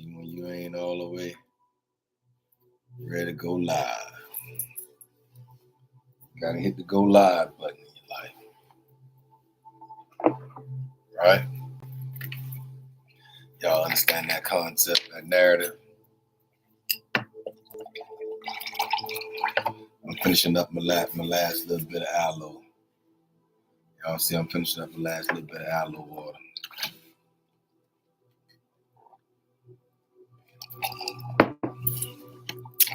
Especially when you ain't all the way ready to go live. You gotta hit the go live button in your life. Right? Y'all understand that concept, that narrative? I'm finishing up my last little bit of aloe. Y'all see I'm finishing up the last little bit of aloe water.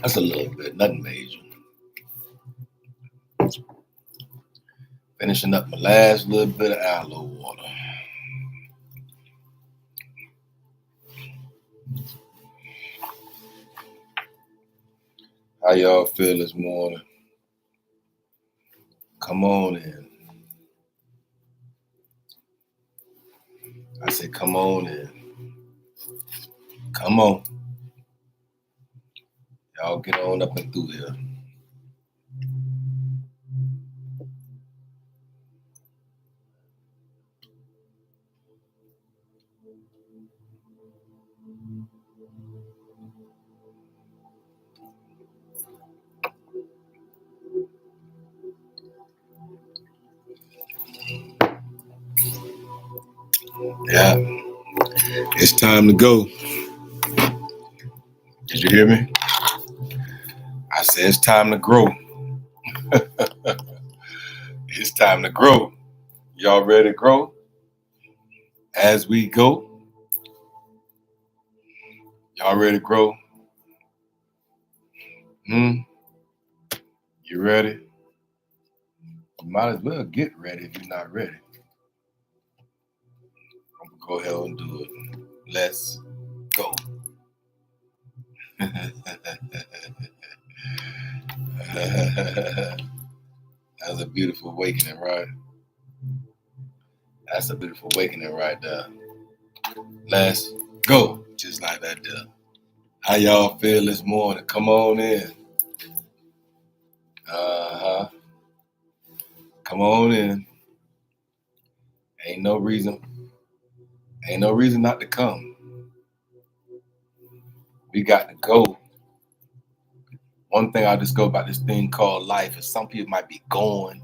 That's a little bit, nothing major. Finishing up my last little bit of aloe water. How y'all feel this morning? Come on in. I said, come on in. Come on. Y'all get on up and through here. Yeah, it's time to go. Did you hear me? I said it's time to grow. It's time to grow. Y'all ready to grow? As we go. Y'all ready to grow? You ready? You might as well get ready if you're not ready. I'm gonna go ahead and do it. Let's go. That's a beautiful awakening, right? That's a beautiful awakening right there. Let's go. Just like that there. How y'all feel this morning? Come on in. Come on in. Ain't no reason not to come. We got to go. One thing I'll just go about this thing called life is some people might be going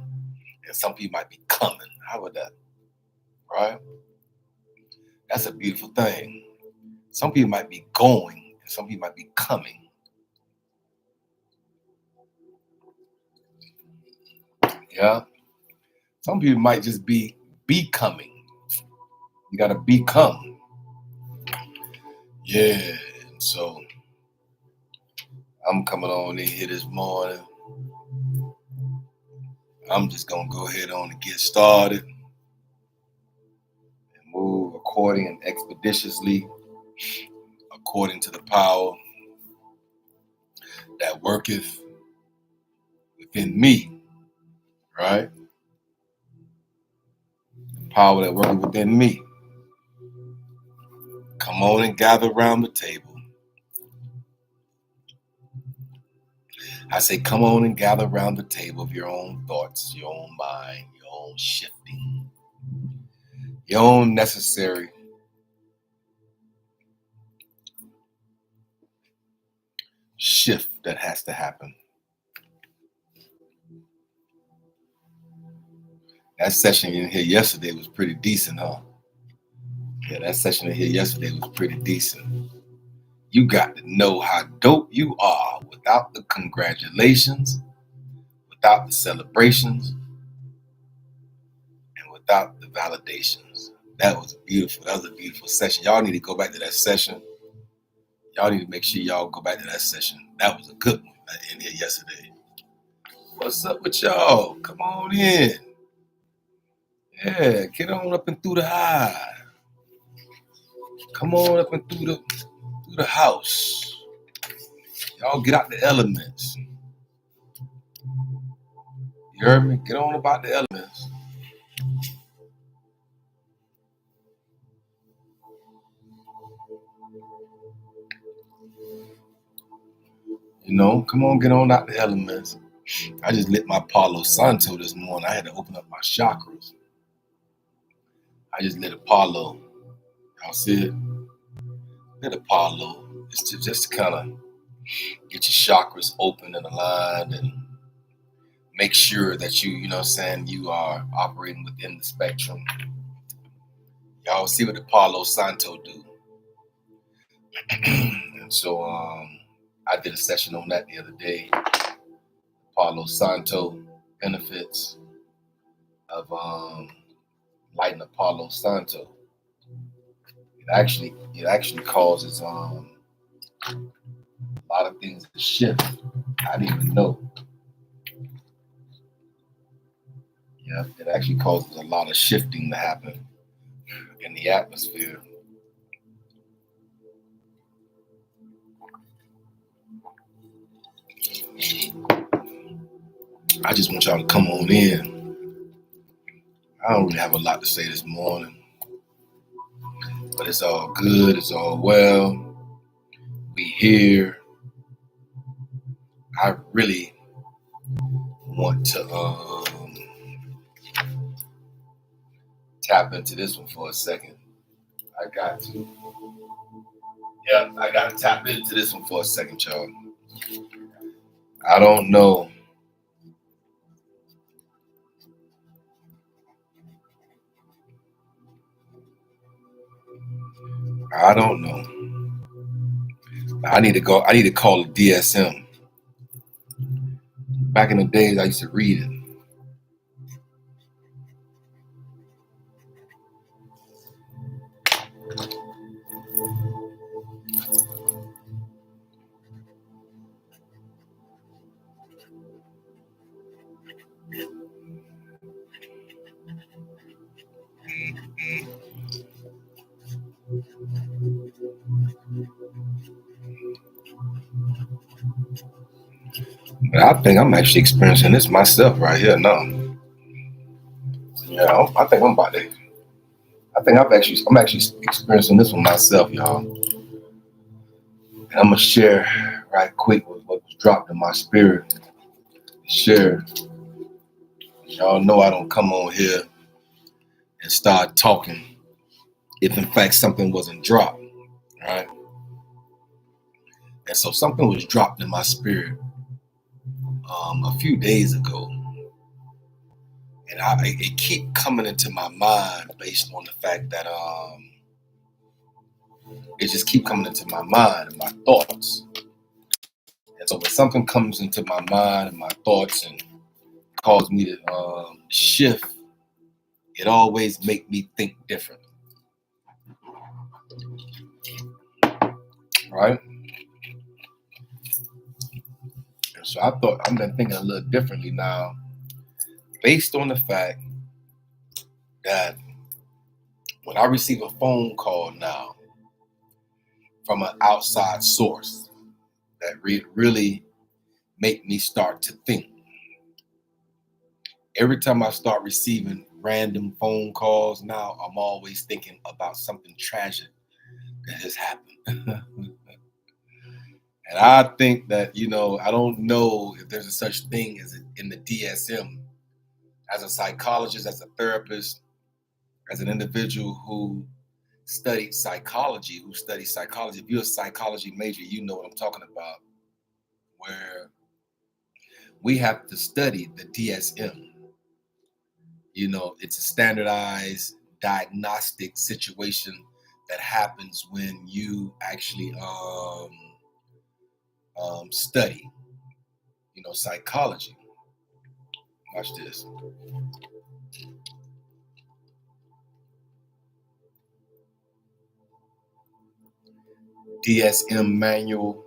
and some people might be coming. How about that? Right? That's a beautiful thing. Some people might be going and some people might be coming. Yeah. Some people might just be becoming. You got to become. Yeah. So I'm coming on in here this morning. I'm just going to go ahead on and get started and move according and expeditiously according to the power that worketh within me, right? The power that worketh within me. Come on and gather around the table. I say, come on and gather around the table of your own thoughts, your own mind, your own shifting, your own necessary shift that has to happen. That session in here yesterday was pretty decent, huh? Yeah, that session in here yesterday was pretty decent. You got to know how dope you are without the congratulations, without the celebrations, and without the validations. That was a beautiful session. Y'all need to go back to that session. Y'all need to make sure y'all go back to that session. That was a good one in here yesterday. What's up with y'all? Come on in. Yeah, get on up and through the hive. Come on up and through the house. Y'all get out the elements. You heard me? Get on about the elements. You know, come on, get on out the elements. I just lit my Palo Santo this morning. I had to open up my chakras. I just lit a Palo. Y'all see it? hit Apollo. It's just to kind of get your chakras open and aligned and make sure that you know what I'm saying, you are operating within the spectrum. Y'all see what Apollo Santo do. And so I did a session on that the other day. Apollo Santo benefits of lighting Apollo Santo. It actually causes a lot of things to shift. I didn't even know. Yeah, it actually causes a lot of shifting to happen in the atmosphere. I just want y'all to come on in. I don't really have a lot to say this morning, but it's all good. It's all well. We here. I really want to tap into this one for a second. I got to. Yeah, I got to tap into this one for a second, y'all. I don't know. I don't know. I need to go. I need to call it DSM. Back in the days, I used to read it. But I think I'm actually experiencing this myself right here now. Yeah, I think I'm about to. I'm actually experiencing this one myself, y'all. And I'm gonna share right quick what was dropped in my spirit. Share. Y'all know I don't come on here and start talking if in fact something wasn't dropped, right? And so something was dropped in my spirit a few days ago, and it keep coming into my mind based on the fact that it just keep coming into my mind and my thoughts. And so when something comes into my mind and my thoughts and cause me to shift, it always make me think different, right? And so I've been thinking a little differently now, based on the fact that when I receive a phone call now from an outside source that really make me start to think. Every time I start receiving random phone calls now, I'm always thinking about something tragic that has happened. And I think that, I don't know if there's a such thing as in the DSM, as a psychologist, as a therapist, as an individual who studies psychology. If you're a psychology major, you know what I'm talking about, where we have to study the DSM. It's a standardized diagnostic situation that happens when you actually study, psychology. Watch this. DSM manual.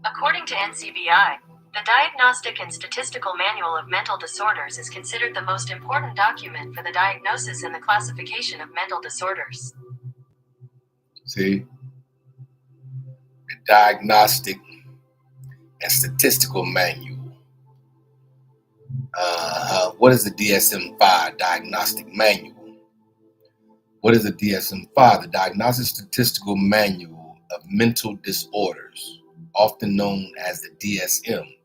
According to NCBI, the Diagnostic and Statistical Manual of Mental Disorders is considered the most important document for the diagnosis and the classification of mental disorders. See? The Diagnostic and Statistical Manual. What is the DSM-5 Diagnostic Manual? What is the DSM-5? The Diagnostic Statistical Manual of Mental Disorders, often known as the DSM.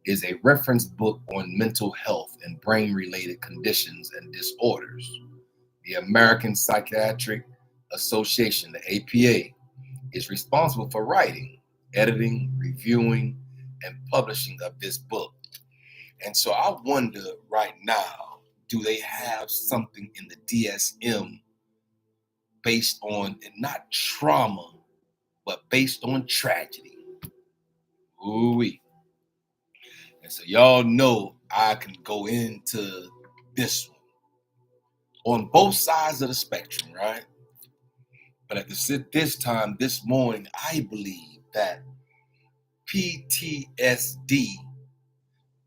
is a reference book on mental health and brain-related conditions and disorders. The American Psychiatric Association, the APA, is responsible for writing, editing, reviewing, and publishing of this book. And so I wonder right now, do they have something in the DSM based on not trauma, but based on tragedy? Ooh-wee. And so y'all know I can go into this one on both sides of the spectrum, right? But at this morning, I believe that PTSD,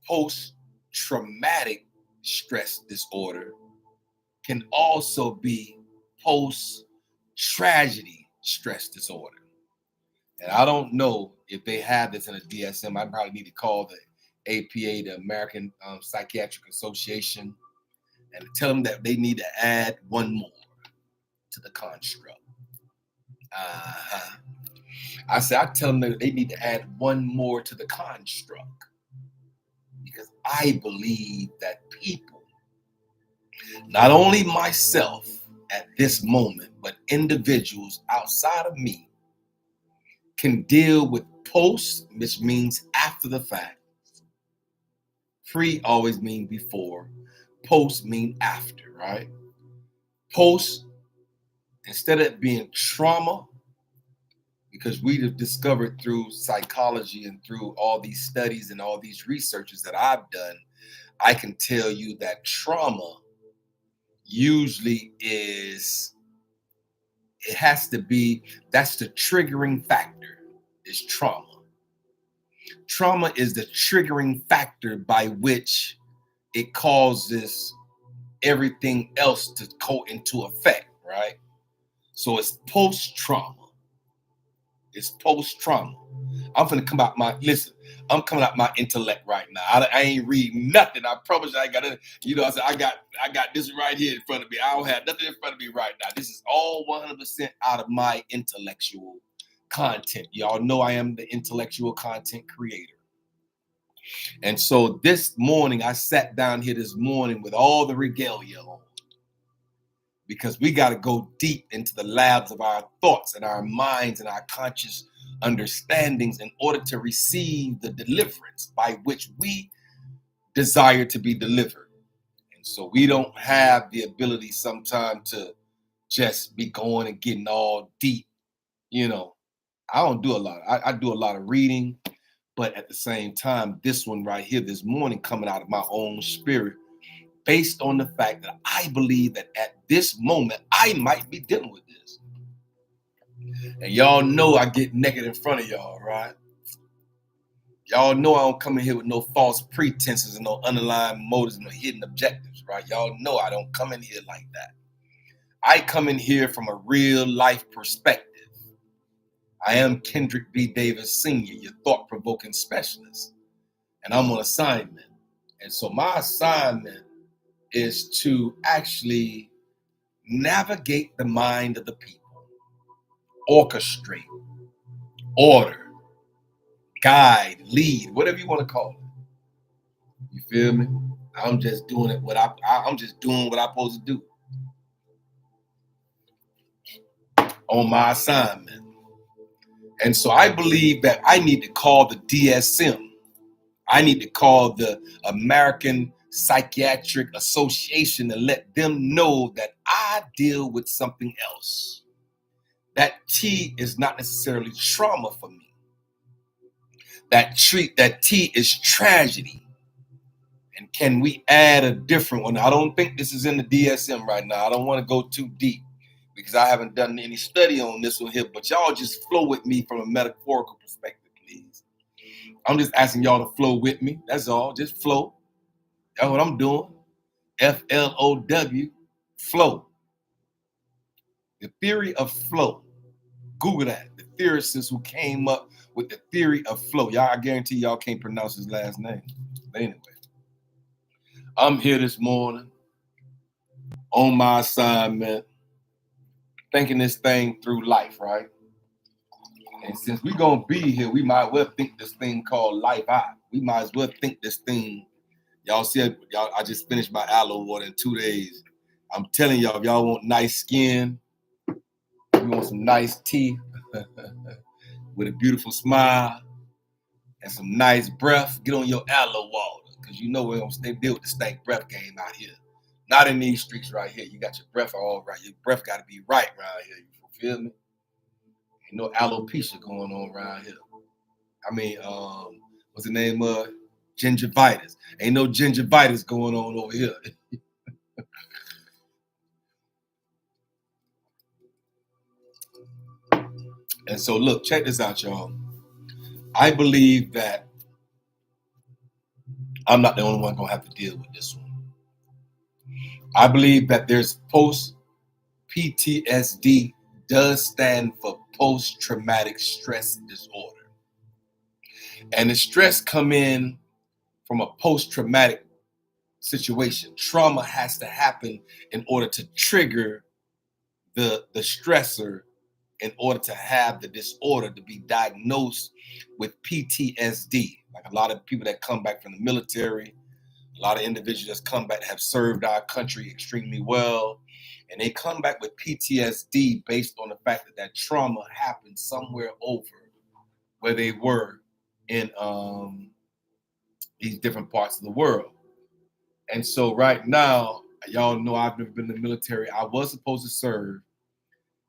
post-traumatic stress disorder, can also be post-tragedy stress disorder. And I don't know if they have this in a DSM. I probably need to call the APA, the American Psychiatric Association, and tell them that they need to add one more to the construct. I tell them that they need to add one more to the construct, because I believe that people, not only myself at this moment, but individuals outside of me, can deal with post, which means after the fact. Pre always mean before. Post mean after, right? Post, instead of it being trauma, because we have discovered through psychology and through all these studies and all these researches that I've done, I can tell you that trauma usually is, it has to be, that's the triggering factor, is trauma. Trauma is the triggering factor by which it causes everything else to go into effect, right? So it's post-trauma. It's post-trauma. I'm coming out my intellect right now. I ain't reading nothing. I promise you I got it. I got this right here in front of me. I don't have nothing in front of me right now. This is all 100% out of my intellectual content. Y'all know I am the intellectual content creator. And so this morning, I sat down here this morning with all the regalia on, because we got to go deep into the labs of our thoughts and our minds and our conscious understandings in order to receive the deliverance by which we desire to be delivered. And so we don't have the ability sometimes to just be going and getting all deep. I don't do a lot. I do a lot of reading, but at the same time, this one right here, this morning, coming out of my own spirit, based on the fact that I believe that at this moment, I might be dealing with this. And y'all know I get naked in front of y'all, right? Y'all know I don't come in here with no false pretenses and no underlying motives and no hidden objectives, right? Y'all know I don't come in here like that. I come in here from a real life perspective. I am Kendrick B. Davis Sr., your thought-provoking specialist, and I'm on assignment. And so my assignment is to actually navigate the mind of the people, orchestrate, order, guide, lead, whatever you want to call it. You feel me? I'm just doing it. I'm just doing what I'm supposed to do on my assignment. And so I believe that I need to call the DSM. I need to call the American Psychiatric Association and let them know that I deal with something else. That T is not necessarily trauma for me. That T is tragedy. And can we add a different one? I don't think this is in the DSM right now. I don't want to go too deep because I haven't done any study on this one here, but y'all just flow with me from a metaphorical perspective, please. I'm just asking y'all to flow with me. That's all. Just flow. That's what I'm doing. FLOW, flow. The theory of flow. Google that. The theorists who came up with the theory of flow. Y'all, I guarantee y'all can't pronounce his last name. But anyway, I'm here this morning on my assignment, thinking this thing through life, right? And since we're going to be here, we might well think this thing called life out. We might as well think this thing. Y'all see, y'all, I just finished my aloe water in 2 days. I'm telling y'all, if y'all want nice skin, you want some nice teeth with a beautiful smile and some nice breath, get on your aloe water, because you know we're going to deal with the stank breath game out here. Not in these streets right here. You got your breath all right. Your breath got to be right around here. You feel me? Ain't no alopecia going on around here. I mean, what's the name of gingivitis? Ain't no gingivitis going on over here. And so, look, check this out, y'all. I believe that I'm not the only one gonna have to deal with this one. I believe that there's PTSD does stand for post-traumatic stress disorder. And the stress come in from a post-traumatic situation. Trauma has to happen in order to trigger the stressor, in order to have the disorder to be diagnosed with PTSD. Like a lot of people that come back from the military, a lot of individuals that come back have served our country extremely well, and they come back with PTSD based on the fact that that trauma happened somewhere over where they were in these different parts of the world. And so right now, y'all know I've never been in the military. I was supposed to serve.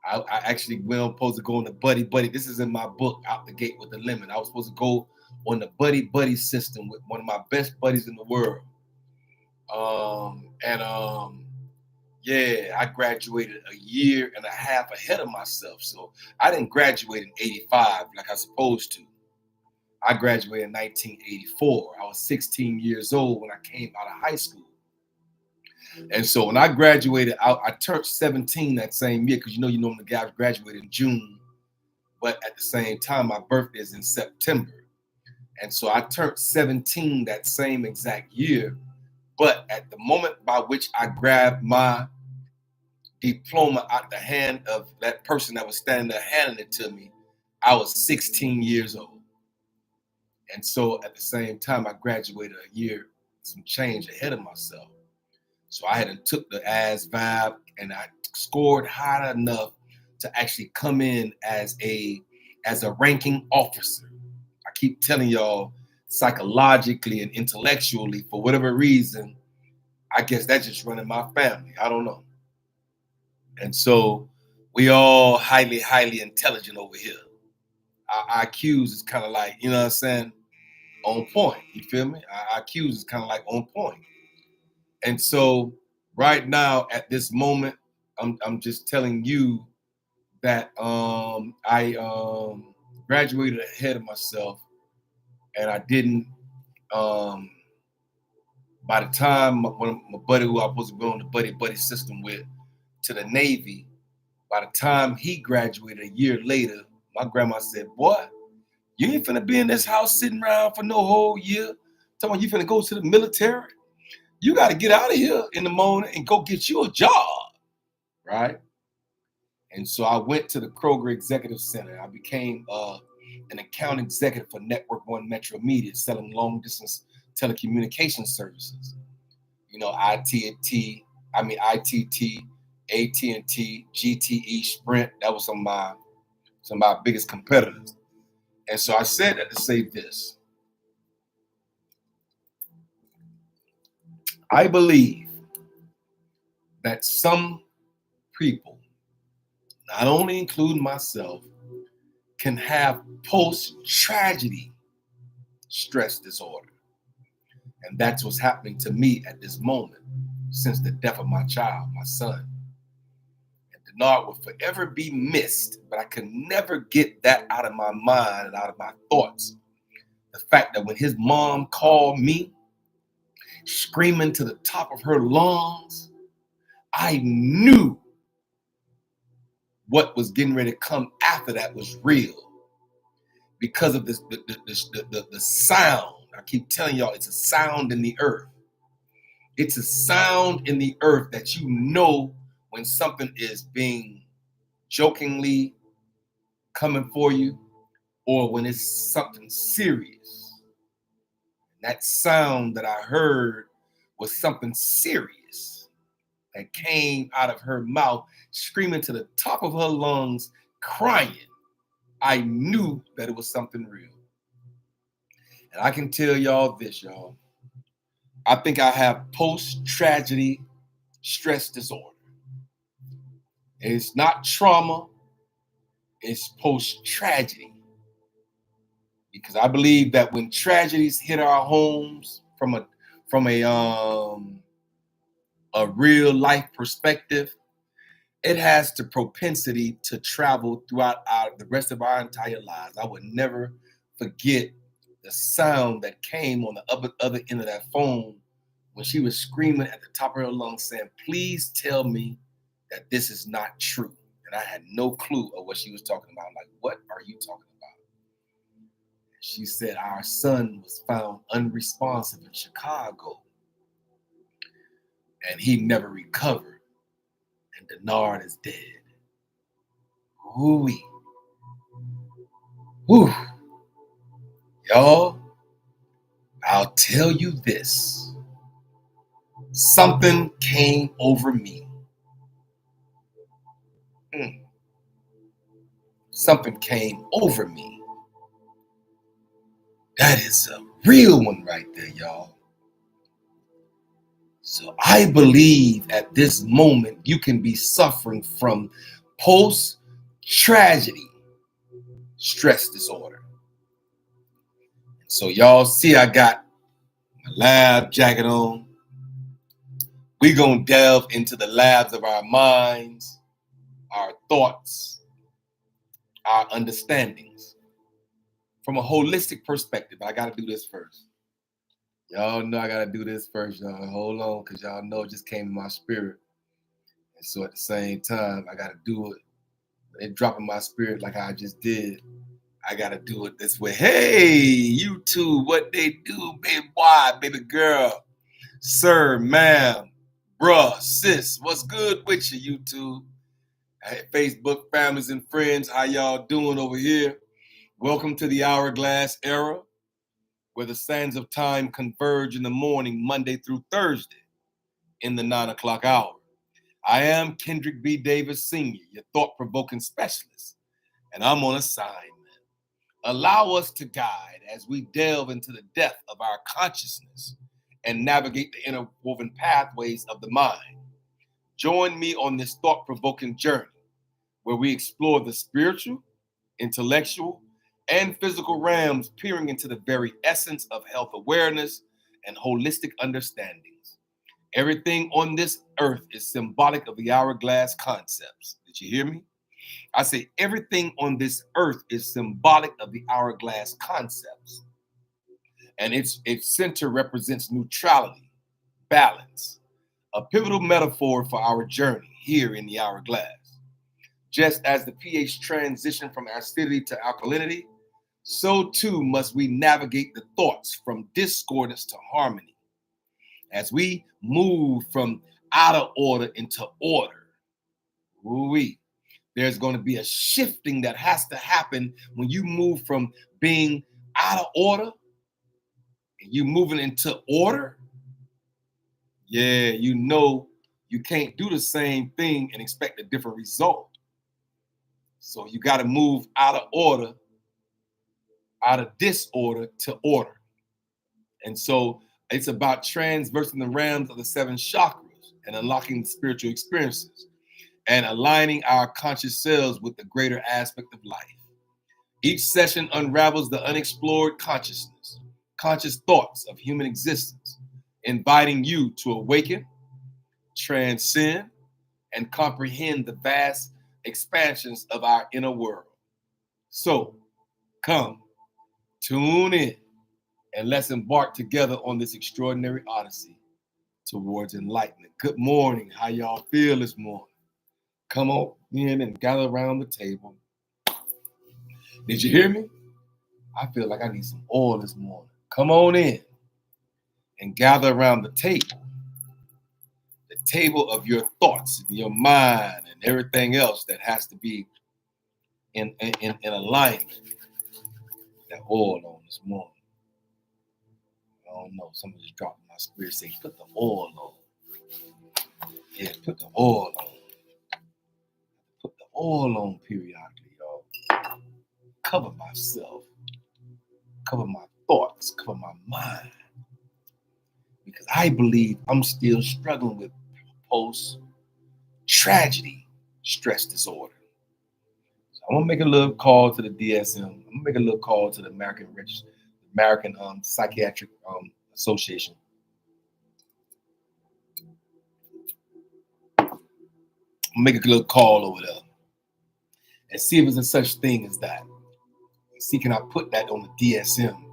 I actually was supposed to go on the buddy. This is in my book, Out the Gate with the Lemon. I was supposed to go on the buddy system with one of my best buddies in the world. Yeah, I graduated a year and a half ahead of myself. So I didn't graduate in 85 like I was supposed to. I graduated in 1984. I was 16 years old when I came out of high school. And so when I graduated, I turned 17 that same year, because you normally guys graduate in June, but at the same time, my birthday is in September. And so I turned 17 that same exact year. But at the moment by which I grabbed my diploma out the hand of that person that was standing there handing it to me, I was 16 years old. And so at the same time, I graduated a year, some change ahead of myself. So I had took the ASVAB and I scored high enough to actually come in as a ranking officer. I keep telling y'all, psychologically and intellectually, for whatever reason, I guess that's just running my family. I don't know. And so we all highly, highly intelligent over here. Our IQs is kind of like, you know what I'm saying, on point. You feel me? Our IQs is kind of like on point. And so right now, at this moment, I'm just telling you that I graduated ahead of myself, and I didn't. By the time when my buddy, who I was supposed to go on the buddy system with, to the Navy, by the time he graduated a year later, my grandma said, "Boy, you ain't finna be in this house sitting around for no whole year. Talking about you finna go to the military. You got to get out of here in the morning and go get you a job," right? And so I went to the Kroger Executive Center. I became an account executive for Network One Metro Media, selling long distance telecommunication services. ITT, AT&T, GTE, Sprint. That was some of my biggest competitors. And so I said that to say this. I believe that some people, not only including myself, can have post-tragedy stress disorder. And that's what's happening to me at this moment since the death of my child, my son. And Denard will forever be missed, but I can never get that out of my mind and out of my thoughts. The fact that when his mom called me, screaming to the top of her lungs, I knew what was getting ready to come after that was real, because of this the sound. I keep telling y'all, it's a sound in the earth. It's a sound in the earth that you know when something is being jokingly coming for you, or when it's something serious. That sound that I heard was something serious that came out of her mouth, screaming to the top of her lungs, crying. I knew that it was something real. And I can tell y'all this, y'all. I think I have post-tragedy stress disorder. It's not trauma, it's post-tragedy. Because I believe that when tragedies hit our homes from a real life perspective, it has the propensity to travel throughout the rest of our entire lives. I would never forget the sound that came on the other end of that phone when she was screaming at the top of her lungs saying, please tell me that this is not true. And I had no clue of what she was talking about. I'm like, what are you talking about? She said, our son was found unresponsive in Chicago and he never recovered. And Denard is dead. Ooh-wee. Whew. Y'all, I'll tell you this. Something came over me. Something came over me. That is a real one right there, y'all. So I believe at this moment you can be suffering from post-tragedy stress disorder. So y'all see I got my lab jacket on. We're going to delve into the labs of our minds, our thoughts, our understandings from a holistic perspective. I got to do this first. Y'all know I got to do this first, y'all. Hold on, because y'all know it just came in my spirit. And so at the same time, I got to do it. It dropping my spirit like I just did. I got to do it this way. Hey, YouTube, what they do, baby boy, baby girl, sir, ma'am, bruh, sis, what's good with you, YouTube? Hey, Facebook families and friends, how y'all doing over here? Welcome to the Hourglass Era, where the sands of time converge in the morning, Monday through Thursday, in the 9 o'clock hour. I am Kendrick B. Davis Sr., your thought-provoking specialist, and I'm on assignment. Allow us to guide as we delve into the depth of our consciousness and navigate the interwoven pathways of the mind. Join me on this thought-provoking journey where we explore the spiritual, intellectual, and physical realms, peering into the very essence of health awareness and holistic understandings. Everything on this earth is symbolic of the hourglass concepts. Did you hear me? I say everything on this earth is symbolic of the hourglass concepts. And its center represents neutrality, balance, a pivotal metaphor for our journey here in the hourglass. Just as the pH transition from acidity to alkalinity, so too must we navigate the thoughts from discordance to harmony. As we move from out of order into order, there's going to be a shifting that has to happen when you move from being out of order and you moving into order. Yeah, you know you can't do the same thing and expect a different result. So you got to move out of order, out of disorder to order. And so it's about transversing the realms of the 7 chakras and unlocking the spiritual experiences and aligning our conscious selves with the greater aspect of life. Each session unravels the unexplored consciousness, conscious thoughts of human existence, inviting you to awaken, transcend, and comprehend the vast expansions of our inner world. So, come, tune in, and let's embark together on this extraordinary odyssey towards enlightenment. Good morning. How y'all feel this morning? Come on in and gather around the table. Did you hear me? I feel like I need some oil this morning. Come on in and gather around the table of your thoughts and your mind and everything else that has to be in alignment with that oil on this morning. I don't know. Somebody just dropped in my spirit, say, put the oil on. Yeah, put the oil on. Put the oil on periodically, y'all. Cover myself. Cover my thoughts. Cover my mind. Because I believe I'm still struggling with post-tragedy stress disorder. So I'm gonna make a little call to the DSM. I'm gonna make a little call to the American Psychiatric Association. I'm gonna make a little call over there and see if there's a such thing as that. See, can I put that on the DSM?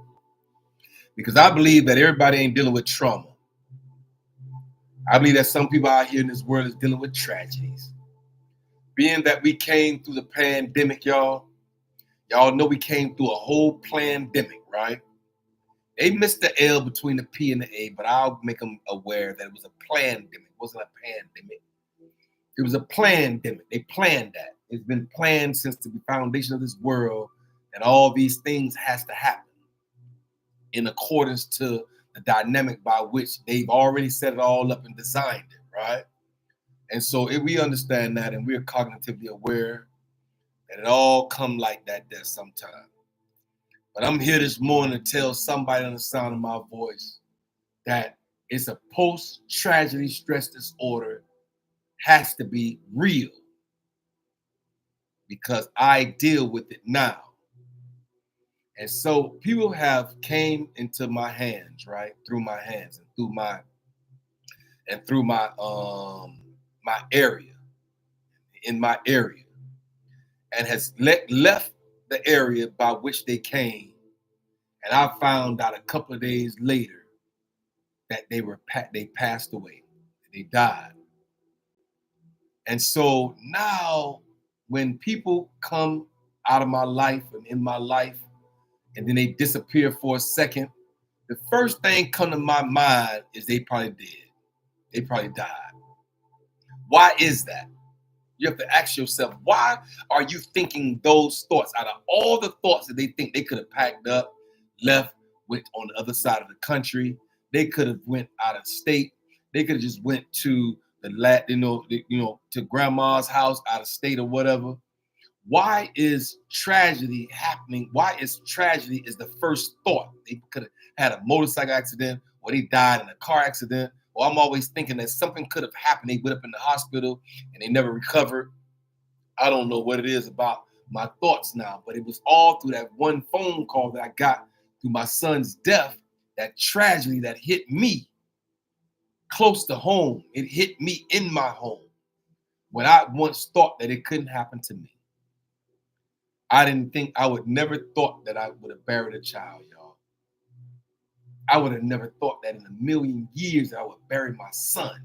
Because I believe that everybody ain't dealing with trauma. I believe that some people out here in this world is dealing with tragedies. Being that we came through the pandemic, y'all know we came through a whole pandemic, right? They missed the L between the P and the A, but I'll make them aware that it was a pandemic. It wasn't a pandemic. It was a pandemic. They planned that. It's been planned since the foundation of this world, and all these things has to happen in accordance to the dynamic by which they've already set it all up and designed it, right? And so if we understand that and we're cognitively aware that it all come like that there sometime. But I'm here this morning to tell somebody on the sound of my voice that it's a post-tragedy stress disorder has to be real because I deal with it now. And so people have came into my hands, right? Through my hands and through my my area, in my area, and has left the area by which they came. And I found out a couple of days later that they passed away, they died. And so now, when people come out of my life and in my life, and then they disappear for a second, the first thing come to my mind is they probably did. They probably died. Why is that? You have to ask yourself, why are you thinking those thoughts? Out of all the thoughts that they think they could have packed up, left, went on the other side of the country, they could have went out of state, they could have just went to to grandma's house out of state or whatever. Why is tragedy happening? Why is tragedy is the first thought? They could have had a motorcycle accident, or they died in a car accident. Or I'm always thinking that something could have happened. They went up in the hospital and they never recovered. I don't know what it is about my thoughts now, but it was all through that one phone call that I got through my son's death, that tragedy that hit me close to home. It hit me in my home when I once thought that it couldn't happen to me. I would never thought that I would have buried a child, y'all. I would have never thought that in a million years I would bury my son.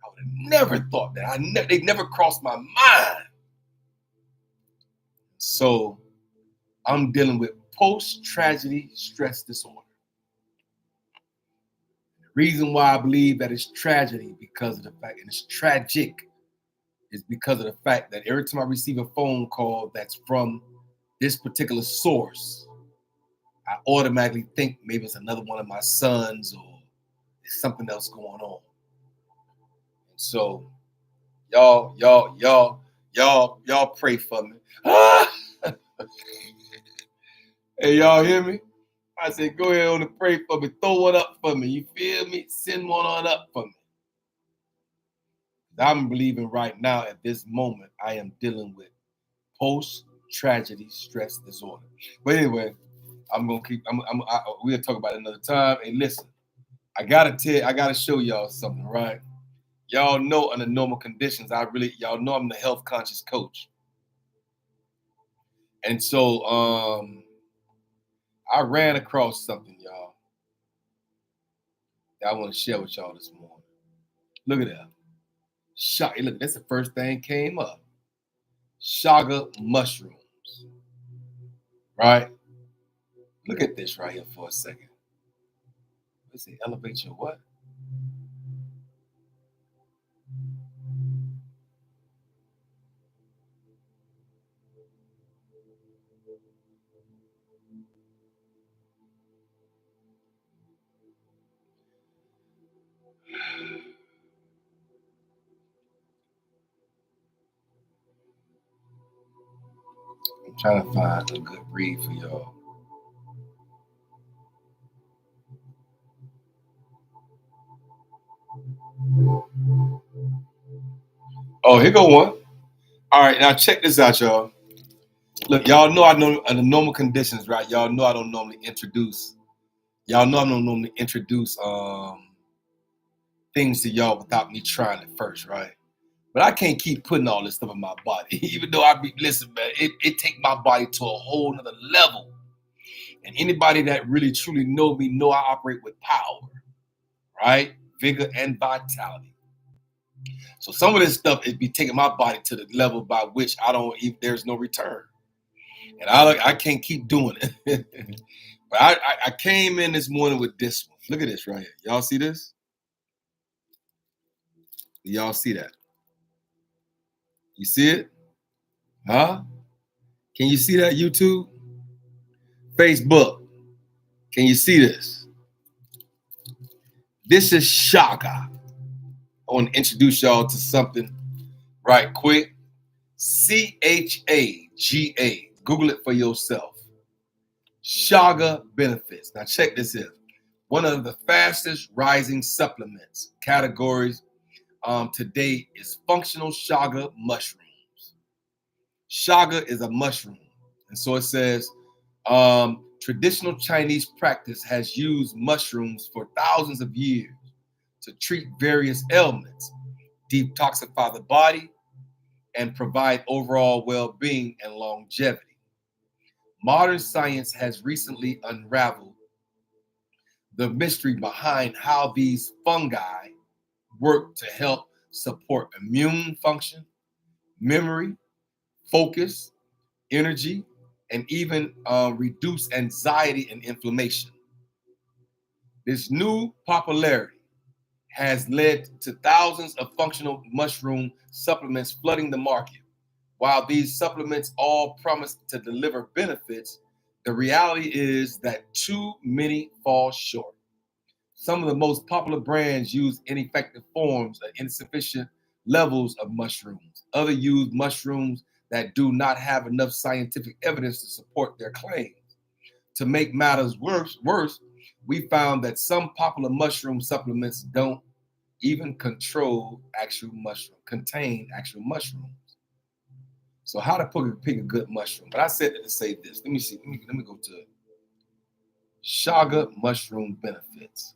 I would have never thought that. They never crossed my mind. So I'm dealing with post-tragedy stress disorder. The reason why I believe that it's tragedy because of the fact, and it's tragic, is because of the fact that every time I receive a phone call that's from this particular source, I automatically think maybe it's another one of my sons or there's something else going on. And so y'all pray for me. Hey, y'all hear me? I said, go ahead and pray for me. Throw one up for me. You feel me? Send one on up for me. I'm believing right now at this moment, I am dealing with post-tragedy stress disorder. But anyway, we'll talk about it another time. And listen, I gotta show y'all something, right? Y'all know under normal conditions, y'all know I'm the health conscious coach. And so I ran across something, y'all, that I want to share with y'all this morning. Look at that. Look, that's the first thing came up. Chaga mushrooms. Right? Look at this right here for a second. Let's see, elevate your what? I'm trying to find a good read for y'all. Oh, here go one. All right, now check this out, y'all. Look, y'all know I know under normal conditions, right? Y'all know I don't normally introduce. Y'all know I don't normally introduce things to y'all without me trying it first, right? But I can't keep putting all this stuff in my body, even though listen, man, it take my body to a whole nother level. And anybody that really truly know me know I operate with power, right? Vigor and vitality. So some of this stuff it be taking my body to the level by which there's no return. And I can't keep doing it. But I came in this morning with this one. Look at this right here. Y'all see this? Y'all see that? You see it? Huh? Can you see that, YouTube? Facebook. Can you see this? This is Chaga. I want to introduce y'all to something right quick. CHAGA. Google it for yourself. Chaga benefits. Now check this out. One of the fastest rising supplements categories today is functional chaga mushrooms. Chaga is a mushroom. And so it says, traditional Chinese practice has used mushrooms for thousands of years to treat various ailments, detoxify the body, and provide overall well-being and longevity. Modern science has recently unraveled the mystery behind how these fungi work to help support immune function, memory, focus, energy, and even reduce anxiety and inflammation. This new popularity has led to thousands of functional mushroom supplements flooding the market. While these supplements all promise to deliver benefits, the reality is that too many fall short. Some of the most popular brands use ineffective forms or insufficient levels of mushrooms. Others use mushrooms that do not have enough scientific evidence to support their claims. To make matters worse, we found that some popular mushroom supplements don't even contain actual mushrooms. So how to pick a good mushroom? But I said that to say this. Let me see. Let me go to it. Chaga mushroom benefits.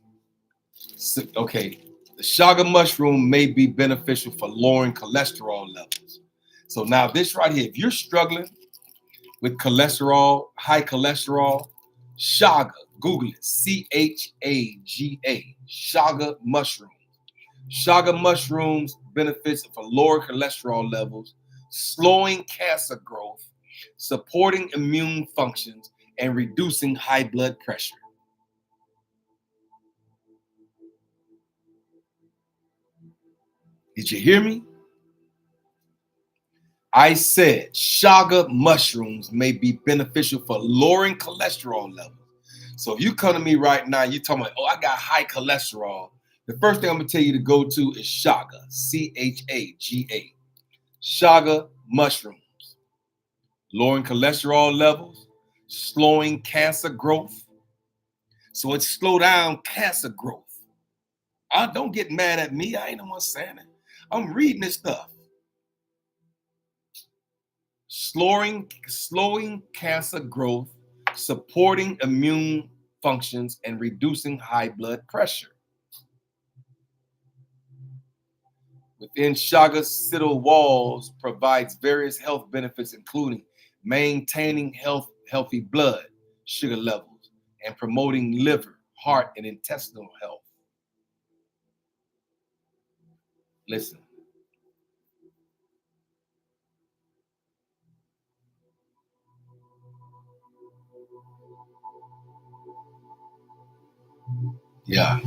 Okay, the chaga mushroom may be beneficial for lowering cholesterol levels. So now this right here, if you're struggling with cholesterol, high cholesterol, chaga, Google it, CHAGA, chaga mushroom. Chaga mushrooms benefits for lower cholesterol levels, slowing cancer growth, supporting immune functions, and reducing high blood pressure. Did you hear me? I said chaga mushrooms may be beneficial for lowering cholesterol levels. So if you come to me right now, you're talking about, oh, I got high cholesterol. The first thing I'm going to tell you to go to is chaga, CHAGA. Chaga mushrooms. Lowering cholesterol levels, slowing cancer growth. So it slow down cancer growth. Don't get mad at me. I ain't the one saying it. I'm reading this stuff. Slowing cancer growth, supporting immune functions, and reducing high blood pressure. Within chaga cell walls provides various health benefits, including maintaining healthy blood sugar levels and promoting liver, heart, and intestinal health. Listen. Yeah.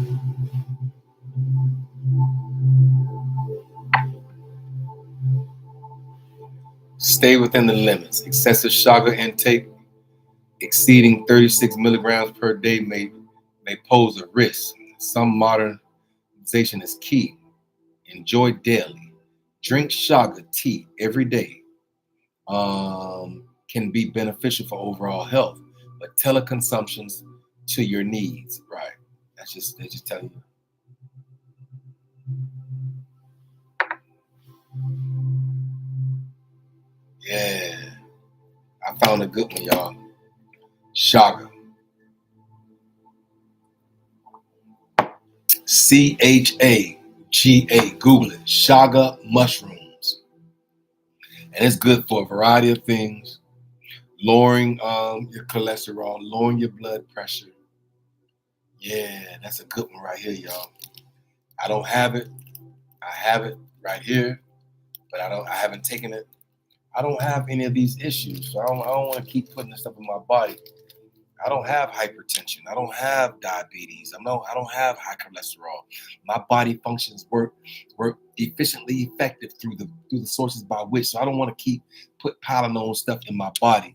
Stay within the limits. Excessive chaga intake exceeding 36 milligrams per day may pose a risk. Some modern Visualization is key. Enjoy daily. Drink chaga tea every day. Can be beneficial for overall health, but teleconsumptions to your needs. Right. They're just telling you. Yeah. I found a good one, y'all. Chaga. CHAGA. Google it. Chaga mushrooms. And it's good for a variety of things. Lowering your cholesterol, lowering your blood pressure. Yeah, that's a good one right here, y'all. I don't have it. I have it right here, but I haven't taken it. I don't have any of these issues. So I don't want to keep putting this stuff in my body. I don't have hypertension. I don't have diabetes. I don't have high cholesterol. My body functions work efficiently effective through the sources by which. So I don't want to keep piling on stuff in my body.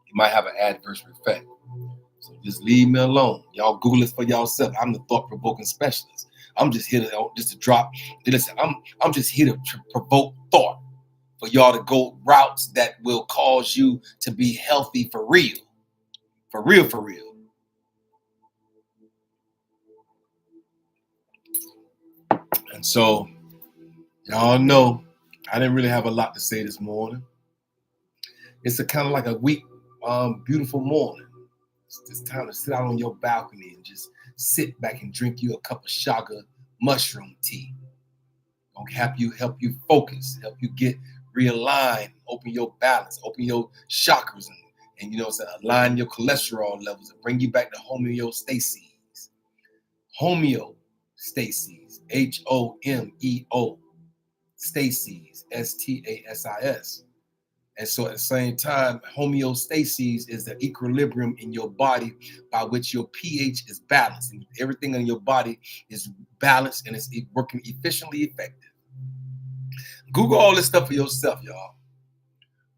It might have an adverse effect. So just leave me alone. Y'all Google it for yourself. I'm the thought-provoking specialist. I'm just here to drop. Listen, I'm just here to provoke thought for y'all to go routes that will cause you to be healthy for real. For real, for real. And so, y'all know, I didn't really have a lot to say this morning. It's a kind of like a weak, beautiful morning. It's time to sit out on your balcony and just sit back and drink you a cup of chaga mushroom tea. Gonna help you focus, help you get realigned, open your balance, open your chakras, and align your cholesterol levels and bring you back to homeostasis. Homeostasis, HOMEO, stasis, STASIS. And so at the same time, homeostasis is the equilibrium in your body by which your pH is balanced. And everything in your body is balanced and it's working efficiently effective. Google all this stuff for yourself, y'all.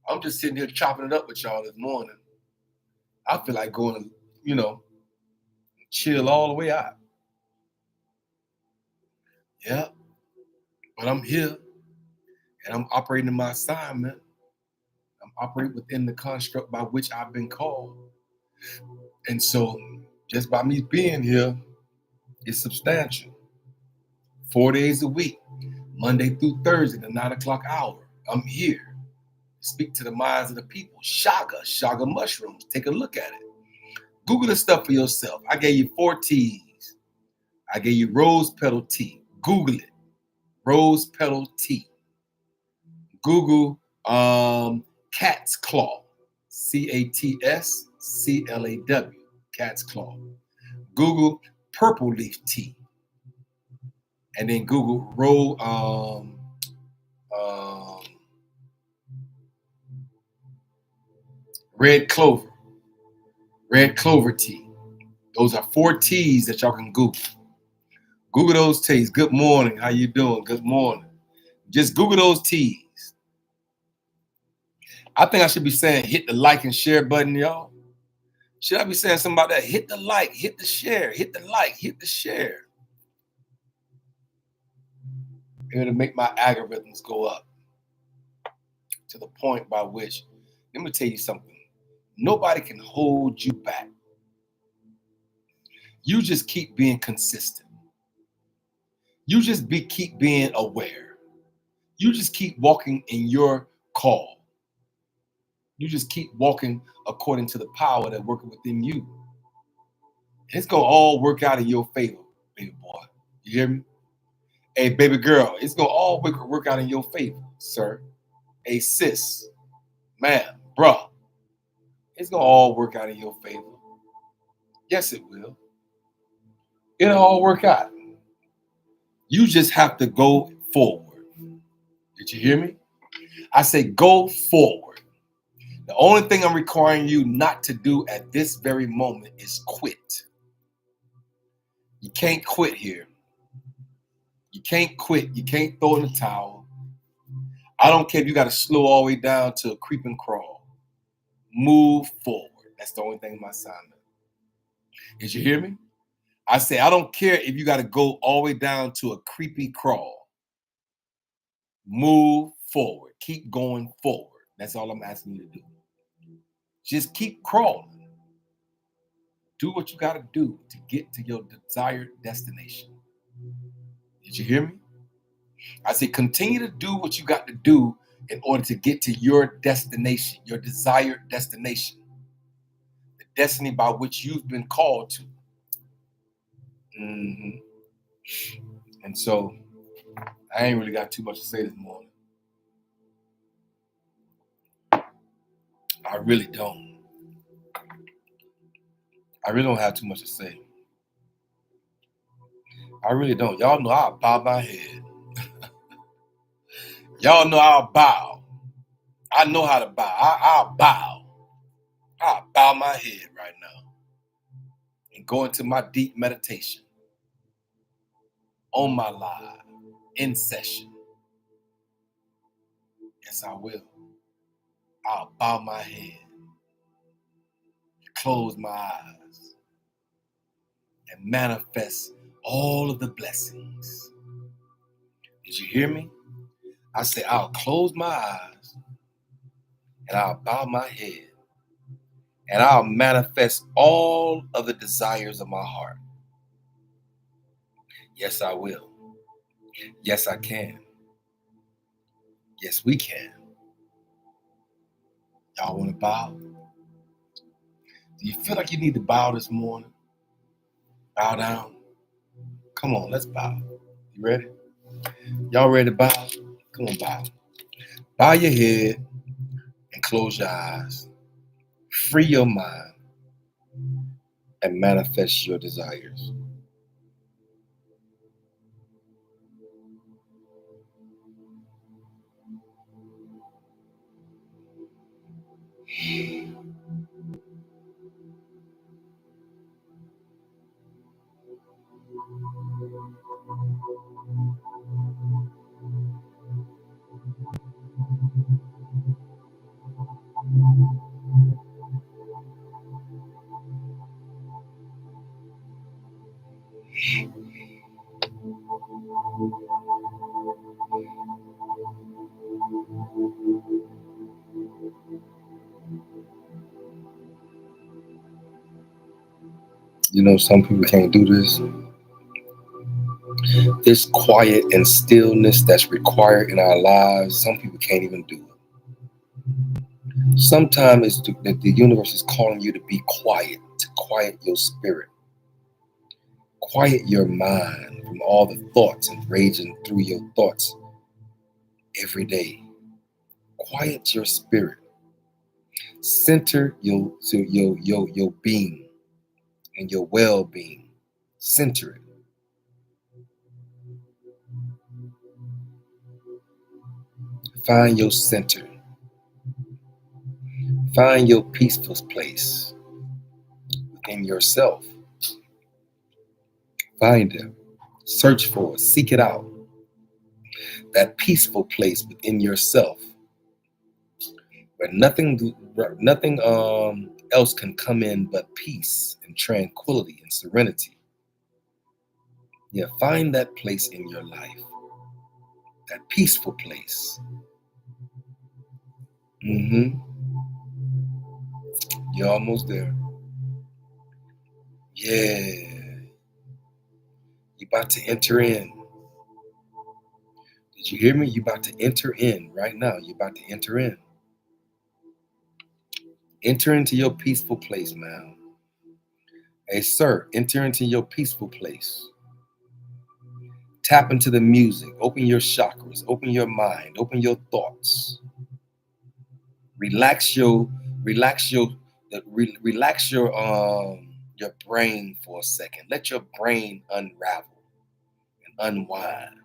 I'm just sitting here chopping it up with y'all this morning. I feel like going to, chill all the way out. Yeah. But I'm here and I'm operating in my assignment. I'm operating within the construct by which I've been called. And so just by me being here, it's substantial. 4 days a week, Monday through Thursday, the 9 o'clock hour. I'm here to speak to the minds of the people. Chaga mushrooms. Take a look at it. Google this stuff for yourself. I gave you 4 teas. I gave you rose petal tea. Google it. Rose petal tea. Google cat's claw. CATSCLAW. Cat's claw. Google purple leaf tea. And then Google red clover. Red clover tea. Those are 4 teas that y'all can Google. Google those teas. Good morning. How you doing? Good morning. Just Google those teas. I think I should be saying hit the like and share button, y'all. Should I be saying something about that? Hit the like, hit the share, hit the like, hit the share. It'll make my algorithms go up to the point by which, let me tell you something. Nobody can hold you back. You just keep being consistent. You just keep being aware. You just keep walking in your call. You just keep walking according to the power that's working within you. It's going to all work out in your favor, baby boy. You hear me? Hey, baby girl, it's going to all work out in your favor, sir. Hey, sis, ma'am, bruh. It's going to all work out in your favor. Yes, it will. It'll all work out. You just have to go forward. Did you hear me? I say go forward. The only thing I'm requiring you not to do at this very moment is quit. You can't quit here. You can't quit. You can't throw in the towel. I don't care if you got to slow all the way down to a creep and crawl. Move forward. That's the only thing in my assignment. Did you hear me? I say, I don't care if you got to go all the way down to a creepy crawl. Move forward. Keep going forward. That's all I'm asking you to do. Just keep crawling. Do what you got to do to get to your desired destination. Did you hear me? I say, continue to do what you got to do in order to get to your destination, your desired destination, the destiny by which you've been called to. And so, I ain't really got too much to say this morning. I really don't. I really don't have too much to say. I really don't. Y'all know I'll bow my head. Y'all know I'll bow. I know how to bow. I'll bow. I'll bow my head right now and go into my deep meditation on my live, in session. Yes, I will. I'll bow my head, close my eyes, and manifest all of the blessings. Did you hear me? I say I'll close my eyes and I'll bow my head and I'll manifest all of the desires of my heart. Yes, I will. Yes, I can. Yes, we can. Y'all want to bow? Do you feel like you need to bow this morning? Bow down? Come on, let's bow. You ready? Y'all ready to bow? Come on, bow. Bow your head and close your eyes. Free your mind and manifest your desires. You know, some people can't do this. This quiet and stillness that's required in our lives, some people can't even do it. Sometimes the universe is calling you to be quiet, to quiet your spirit, quiet your mind from all the thoughts and raging through your thoughts every day. Quiet your spirit. Center your being and your well-being. Center it. Find your center. Find your peaceful place within yourself. Find it. Search for it. Seek it out. That peaceful place within yourself where nothing else can come in but peace and tranquility and serenity. Yeah, find that place in your life. That peaceful place. You're almost there. Yeah. You're about to enter in. Did you hear me? You're about to enter in right now. You're about to enter in. Enter into your peaceful place, man. Hey, sir, enter into your peaceful place. Tap into the music. Open your chakras. Open your mind. Open your thoughts. Relax your brain for a second. Let your brain unravel and unwind.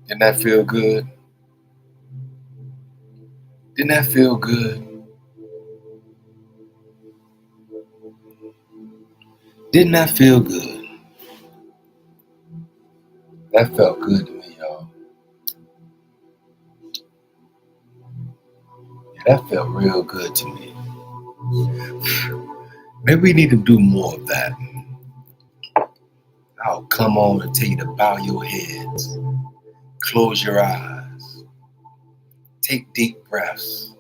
Didn't that feel good? Didn't that feel good? Didn't that feel good? That felt good to me, y'all. Yeah, that felt real good to me. Maybe we need to do more of that. I'll come on and tell you to bow your heads, close your eyes, take deep breaths,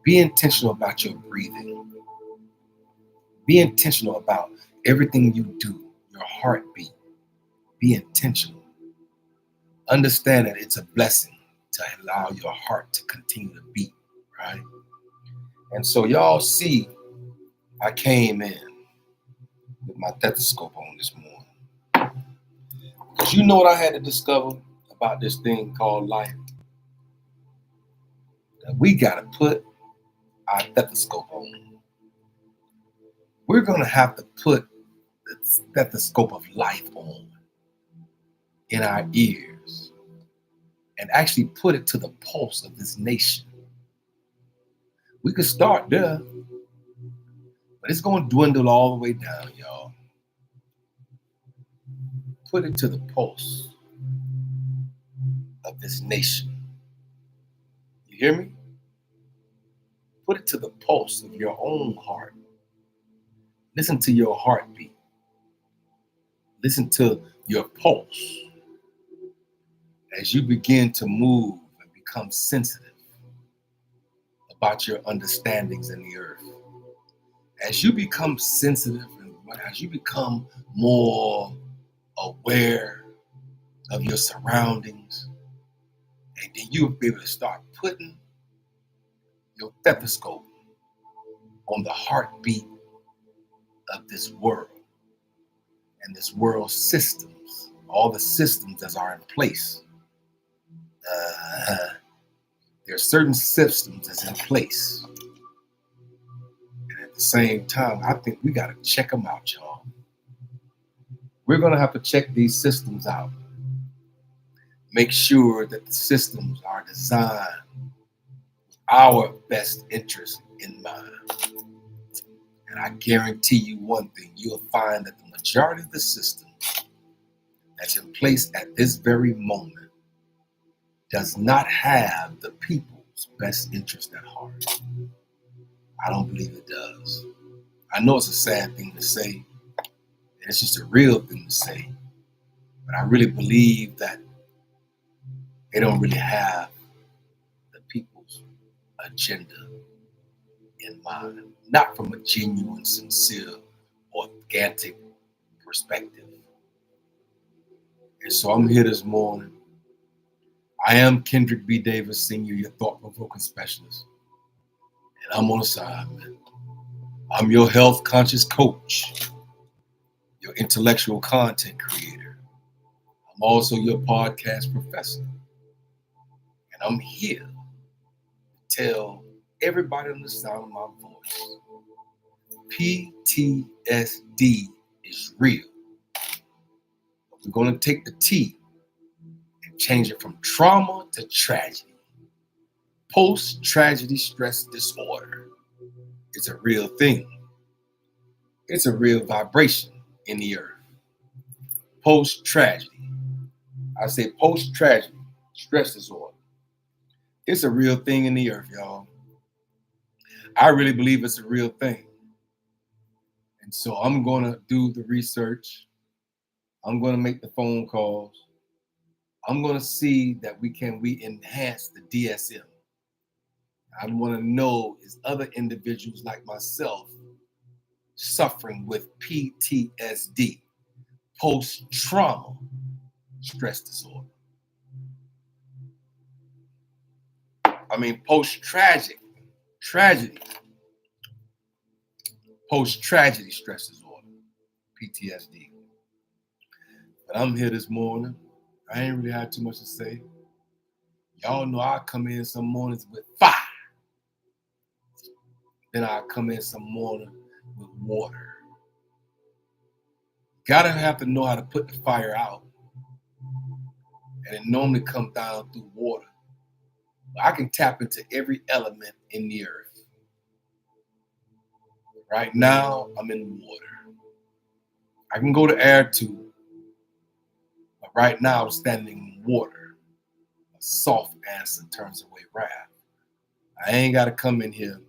be intentional about your breathing, be intentional about everything you do, your heartbeat, be intentional. Understand that it's a blessing to allow your heart to continue to beat, right? And so y'all see, I came in with my stethoscope on this morning. Because you know what I had to discover about this thing called life? That we got to put our stethoscope on. We're going to have to put the stethoscope of life on in our ears and actually put it to the pulse of this nation. We could start there, but it's going to dwindle all the way down, y'all. Put it to the pulse of this nation. You hear me? Put it to the pulse of your own heart. Listen to your heartbeat. Listen to your pulse as you begin to move and become sensitive about your understandings in the earth. As you become sensitive and as you become more aware of your surroundings, and then you'll be able to start putting your stethoscope on the heartbeat of this world and this world systems, all the systems that are in place. There are certain systems that's in place. And at the same time, I think we got to check them out, y'all. We're going to have to check these systems out. Make sure that the systems are designed with our best interest in mind. And I guarantee you one thing, you'll find that the majority of the system that's in place at this very moment does not have the people's best interest at heart. I don't believe it does. I know it's a sad thing to say, and it's just a real thing to say, but I really believe that they don't really have the people's agenda in mind, not from a genuine, sincere, organic perspective. And so I'm here this morning. I am Kendrick B. Davis, Sr., your thought-provoking specialist. And I'm on assignment. I'm your health conscious coach, your intellectual content creator. I'm also your podcast professor. And I'm here to tell everybody on the sound of my voice, PTSD is real. We're going to take the T and change it from trauma to tragedy. Post-tragedy stress disorder. It's a real thing. It's a real vibration in the earth. Post-tragedy. I say post-tragedy stress disorder. It's a real thing in the earth, y'all. I really believe it's a real thing. And so I'm going to do the research. I'm going to make the phone calls. I'm going to see that we enhance the DSM. I want to know is other individuals like myself suffering with PTSD, post-trauma stress disorder. Tragedy, post-tragedy stress disorder, PTSD. But I'm here this morning. I ain't really had too much to say. Y'all know I come in some mornings with fire. Then I come in some morning with water. Gotta have to know how to put the fire out. And it normally comes down through water. I can tap into every element in the earth. Right now, I'm in water. I can go to air too, but right now I'm standing in water. A soft answer turns away wrath. I ain't got to come in here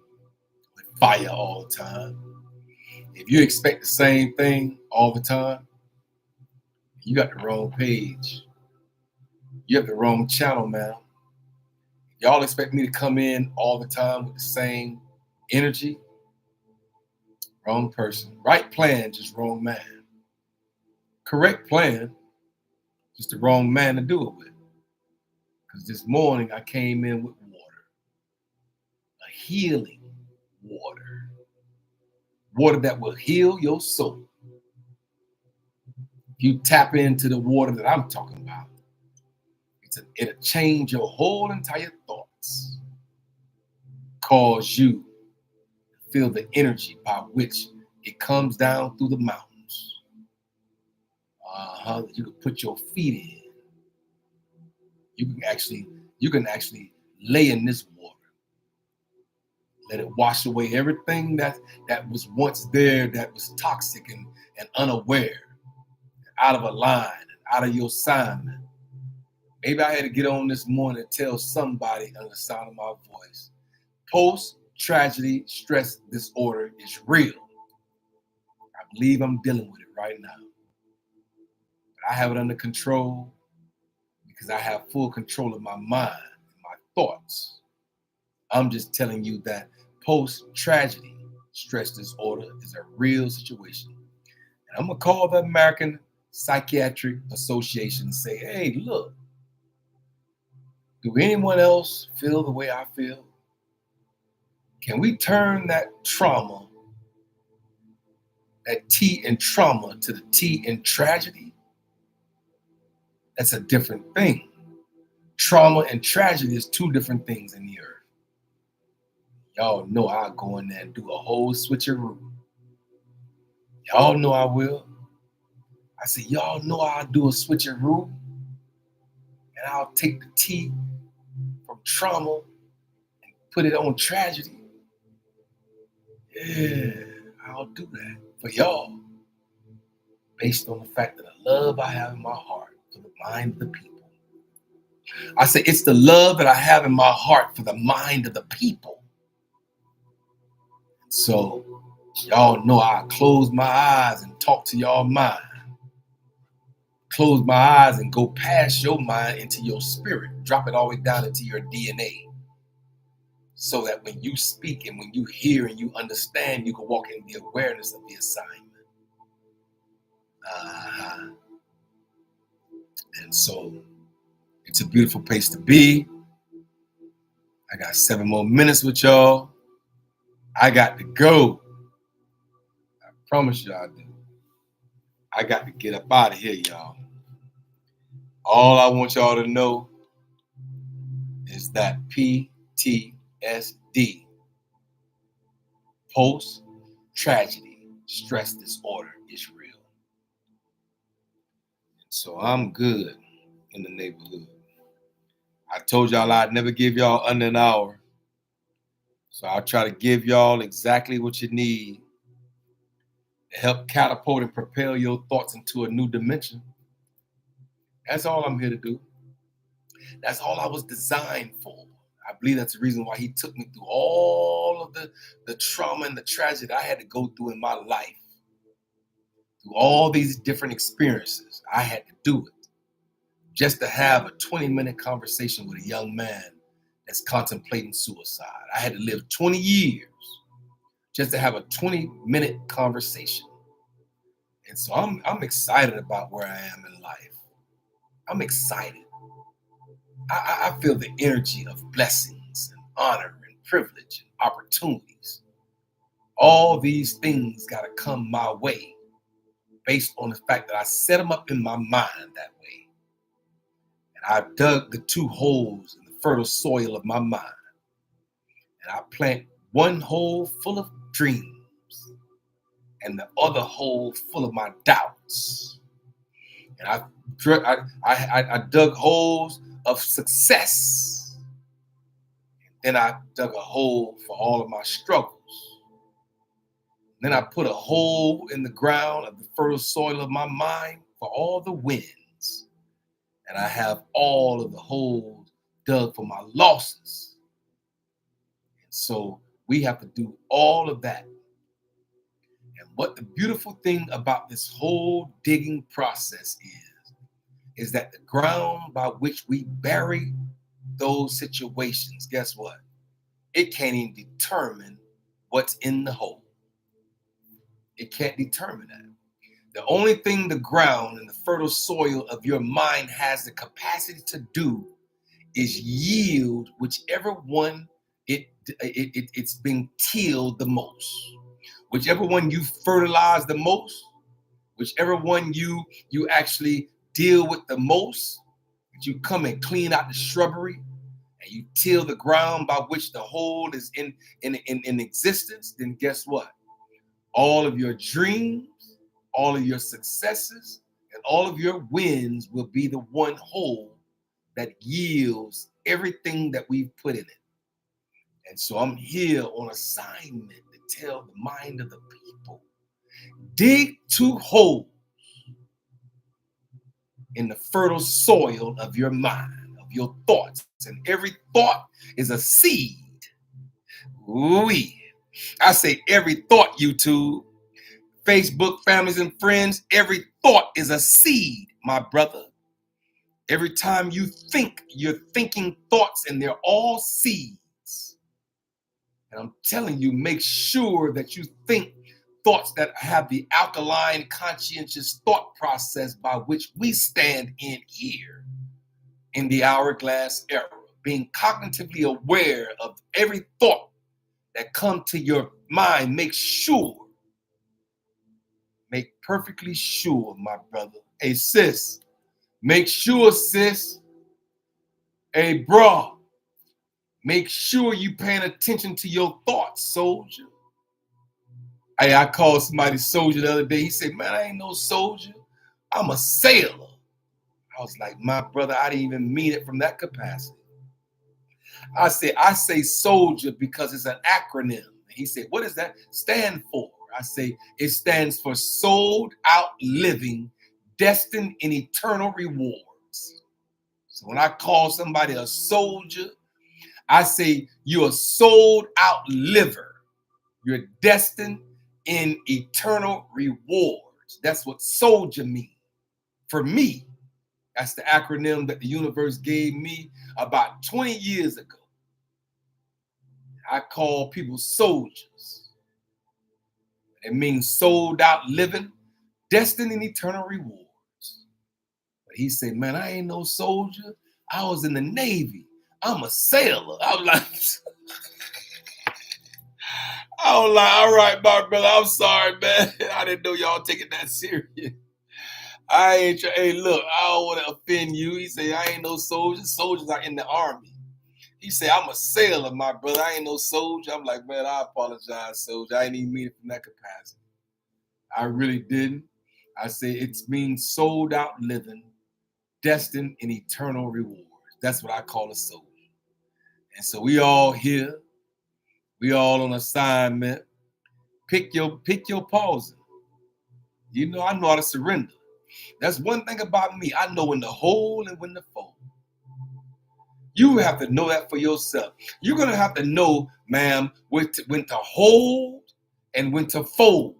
with fire all the time. If you expect the same thing all the time, you got the wrong page. You have the wrong channel, man. Y'all expect me to come in all the time with the same energy? Wrong person. Right plan, just wrong man. Correct plan, just the wrong man to do it with. Because this morning I came in with water. A healing water. Water that will heal your soul. You tap into the water that I'm talking about. It'll change your whole entire thoughts. Cause you to feel the energy by which it comes down through the mountains. You can put your feet in. You can actually lay in this water. Let it wash away everything that was once there, that was toxic and unaware, out of a line, out of your assignment. Maybe I had to get on this morning and tell somebody under the sound of my voice, post-tragedy stress disorder is real. I believe I'm dealing with it right now. But I have it under control because I have full control of my mind and my thoughts. I'm just telling you that post-tragedy stress disorder is a real situation. And I'm going to call the American Psychiatric Association and say, hey, look, do anyone else feel the way I feel? Can we turn that trauma, that T in trauma, to the T in tragedy? That's a different thing. Trauma and tragedy is two different things in the earth. Y'all know I'll go in there and do a whole switcheroo. Y'all know I will. I said, y'all know I'll do a switcheroo. And I'll take the T from trauma and put it on tragedy. Yeah, I'll do that for y'all. Based on the fact that the love I have in my heart for the mind of the people. I say it's the love that I have in my heart for the mind of the people. So y'all know I close my eyes and talk to y'all mind. Close my eyes and go past your mind into your spirit. Drop it all the way down into your DNA. So that when you speak and when you hear and you understand, you can walk in the awareness of the assignment. And so it's a beautiful place to be. I got 7 more minutes with y'all. I got to go. I promise you I do. I got to get up out of here, y'all. All I want y'all to know is that PTSD, post-tragedy stress disorder, is real. So I'm good in the neighborhood. I told y'all I'd never give y'all under an hour. So I'll try to give y'all exactly what you need to help catapult and propel your thoughts into a new dimension. That's all I'm here to do. That's all I was designed for. I believe that's the reason why he took me through all of the trauma and the tragedy I had to go through in my life. Through all these different experiences, I had to do it. Just to have a 20-minute conversation with a young man that's contemplating suicide. I had to live 20 years just to have a 20-minute conversation. And so I'm excited about where I am in life. I'm excited. I feel the energy of blessings and honor and privilege and opportunities. All these things got to come my way based on the fact that I set them up in my mind that way. And I've dug the 2 holes in the fertile soil of my mind. And I plant one hole full of dreams and the other hole full of my doubts. And I dug holes of success Then I dug a hole for all of my struggles. Then I put a hole in the ground of the fertile soil of my mind for all the winds. And I have all of the holes dug for my losses. And so we have to do all of that. And what the beautiful thing about this whole digging process is that the ground by which we bury those situations, guess what? It can't even determine what's in the hole. It can't determine that. The only thing the ground and the fertile soil of your mind has the capacity to do is yield whichever one it's been tilled the most. Whichever one you fertilize the most, whichever one you actually deal with the most, you come and clean out the shrubbery and you till the ground by which the whole is in existence, then guess what? All of your dreams, all of your successes, and all of your wins will be the one whole that yields everything that we've put in it. And so I'm here on assignment to tell the mind of the people, dig 2 holes in the fertile soil of your mind, of your thoughts. And every thought is a seed. Ooh-wee. I say every thought, YouTube, Facebook, families, and friends, every thought is a seed, my brother. Every time you think, you're thinking thoughts, and they're all seeds. And I'm telling you, make sure that you think thoughts that have the alkaline, conscientious thought process by which we stand in here in the Hourglass Era, being cognitively aware of every thought that comes to your mind. Make perfectly sure, my brother. Hey, sis, make sure, sis. Hey, bro, make sure you paying attention to your thoughts, soldier. Hey, I called somebody soldier the other day. He said, man, I ain't no soldier. I'm a sailor. I was like, my brother, I didn't even mean it from that capacity. I say soldier because it's an acronym. He said, what does that stand for? I say, it stands for sold out living, destined in eternal rewards. So when I call somebody a soldier, I say you're a sold out liver. You're destined in eternal rewards. That's what soldier means. For me, that's the acronym that the universe gave me about 20 years ago. I call people soldiers. It means sold out living, destined in eternal rewards. But he said, man, I ain't no soldier. I was in the Navy. I'm a sailor. I was like, all right, my brother, I'm sorry, man. I didn't know y'all taking that serious. I ain't, hey, look, I don't want to offend you. He said, I ain't no soldier. Soldiers are in the army. He said, I'm a sailor, my brother. I ain't no soldier. I'm like, man, I apologize, soldier. I didn't even mean it from that capacity. I really didn't. I say it means sold out living, destined in eternal rewards. That's what I call a soldier. And so we all here. We all on assignment. Pick your poison. You know, I know how to surrender. That's one thing about me. I know when to hold and when to fold. You have to know that for yourself. You're going to have to know, ma'am, when to hold and when to fold.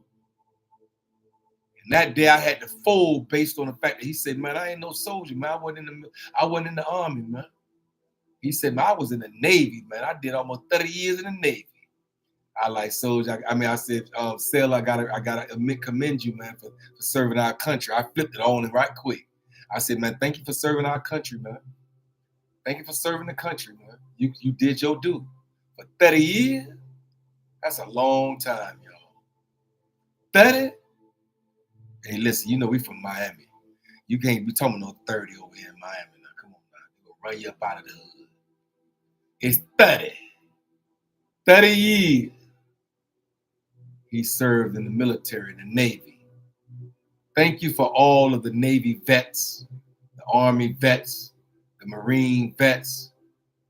And that day I had to fold based on the fact that he said, man, I ain't no soldier, man. I wasn't in the army, man. He said, man, I was in the Navy, man. I did almost 30 years in the Navy. I like soldier. I said, Sel, I gotta commend you, man, for serving our country. I flipped it on him right quick. I said, man, thank you for serving our country, man. Thank you for serving the country, man. You did your due. For 30 years, that's a long time, y'all. 30? Hey, listen, you know we from Miami. You can't be talking no 30 over here in Miami. Now, come on, now. They're gonna run you up out of the hood. It's 30. 30 years. He served in the military, the Navy. Thank you for all of the Navy vets, the Army vets, the Marine vets,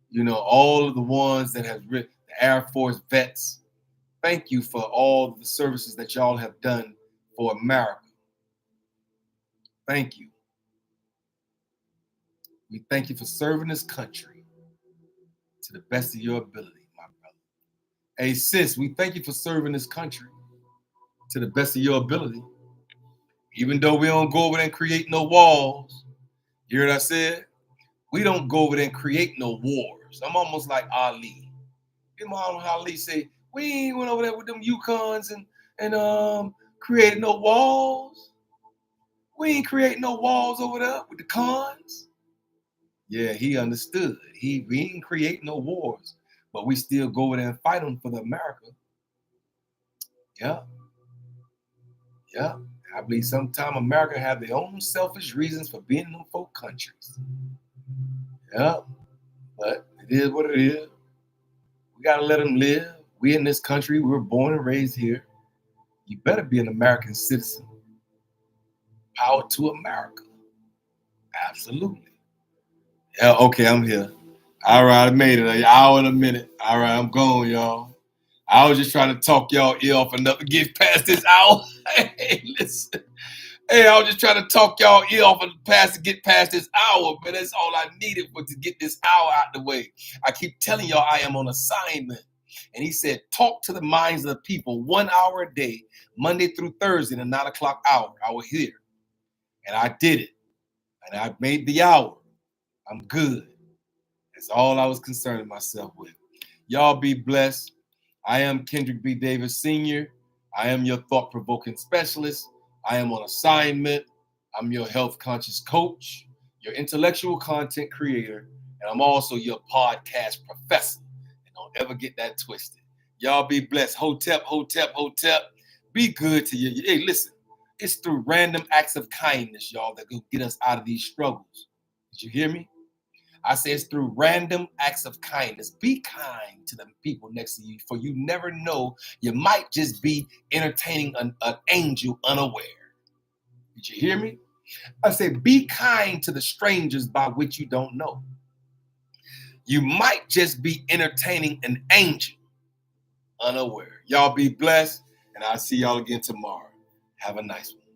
You know, all of the ones that have written, the Air Force vets. Thank you for all the services that y'all have done for America. Thank you. We thank you for serving this country to the best of your ability, my brother. Hey, sis, we thank you for serving this country to the best of your ability. Even though we don't go over there and create no walls. You hear what I said? We don't go over there and create no wars. I'm almost like Ali. You know how Ali say, we ain't went over there with them Yukons and created no walls. We ain't creating no walls over there with the cons. Yeah, he understood. We ain't create no wars, but we still go over there and fight them for the America. Yeah. Yeah. I believe sometimes America have their own selfish reasons for being in them folk countries. Yeah. But it is what it is. We got to let them live. We in this country. We were born and raised here. You better be an American citizen. Power to America. Absolutely. Yeah, okay, I'm here. All right, I made it. An hour and a minute. All right, I'm going, y'all. I was just trying to talk y'all ear off enough to get past this hour. Hey, listen. Hey, I was just trying to talk y'all ear off and get past this hour, but that's all I needed was to get this hour out the way. I keep telling y'all I am on assignment. And he said, talk to the minds of the people 1 hour a day, Monday through Thursday, in the 9 o'clock hour. I was here. And I did it. And I made the hour. I'm good. That's all I was concerning myself with. Y'all be blessed. I am Kendrick B. Davis Sr. I am your thought-provoking specialist. I am on assignment. I'm your health conscious coach, your intellectual content creator, and I'm also your podcast professor. And don't ever get that twisted. Y'all be blessed. Hotep, hotep, hotep. Be good to you. Hey, listen, it's through random acts of kindness, y'all, that will get us out of these struggles. Did you hear me? I say it's through random acts of kindness. Be kind to the people next to you, for you never know. You might just be entertaining an angel unaware. Did you hear me? I say be kind to the strangers by which you don't know. You might just be entertaining an angel unaware. Y'all be blessed, and I'll see y'all again tomorrow. Have a nice one.